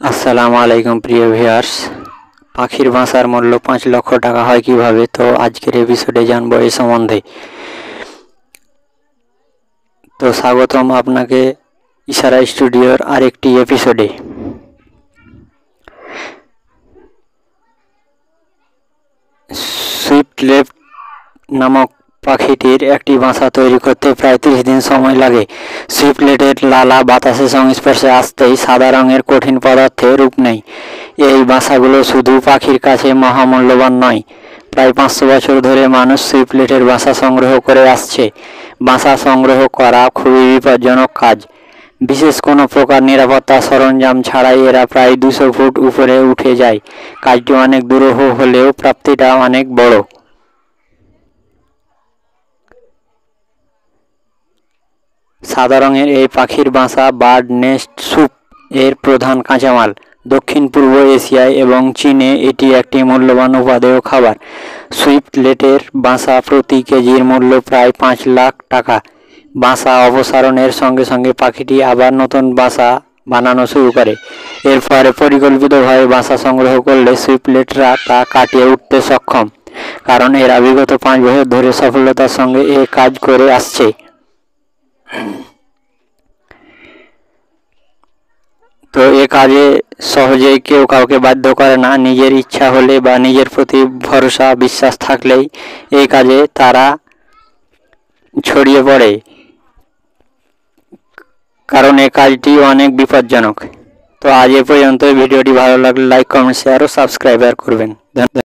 আসসালামু আলাইকুম প্রিয় ভিউয়ার্স, পাখির বাসার মূল্য 5 লক্ষ টাকা হয় কিভাবে? তো আজকের এপিসোডে জানবো এই সম্বন্ধে। তো স্বাগতম আপনাকে ইশারা স্টুডিওর আরেকটি এপিসোডে। সুইফটলেট নামক পাখিটির একটি বাসা তৈরি করতে প্রায় 30 দিন সময় লাগে। সুইফটলেটের লালা বাতাসের সংস্পর্শে আসতেই সাদা রঙের কঠিন পদার্থে রূপ নেয়। এই বাসাগুলো শুধু পাখির কাছে মহামূল্যবান নয়, প্রায় 500 বছর ধরে মানুষ সুইফটলেটের বাসা সংগ্রহ করে আসছে। বাসা সংগ্রহ করা খুবই বিপজ্জনক কাজ। বিশেষ কোনো প্রকার নিরাপত্তা সরঞ্জাম ছাড়াই এরা প্রায় 200 ফুট উপরে উঠে যায়। কাজটি অনেক দুরূহ হলেও প্রাপ্তিটা অনেক বড়। সাদা রঙের এই পাখির বাসা বার্ড নেস্ট স্যুপ এর প্রধান কাঁচামাল। দক্ষিণ পূর্ব এশিয়ায় এবং চীনে এটি একটি মূল্যবান উপাদেয় খাবার। সুইফটলেটের বাসা প্রতি কেজির মূল্য প্রায় 5 লাখ টাকা। বাসা অপসারণের সঙ্গে সঙ্গে পাখিটি আবার নতুন বাসা বানানো শুরু করে। এর ফলে পরিকল্পিতভাবে বাসা সংগ্রহ করলে সুইফটলেটরা তা কাটিয়ে উঠতে সক্ষম, কারণ এরা বিগত 5 বছর ধরে সফলতার সঙ্গে এ কাজ করে আসছে। তো এ কাজে সহজেই কেউ কাউকে বাধ্য করে না। নিজের ইচ্ছা হলে বা নিজের প্রতি ভরসা বিশ্বাস থাকলেই এই কাজে তারা ছড়িয়ে পড়ে, কারণ এই কাজটি অনেক বিপজ্জনক। তো আজ এ পর্যন্ত। ভিডিওটি ভালো লাগলে লাইক, কমেন্ট, শেয়ার ও সাবস্ক্রাইব করবেন।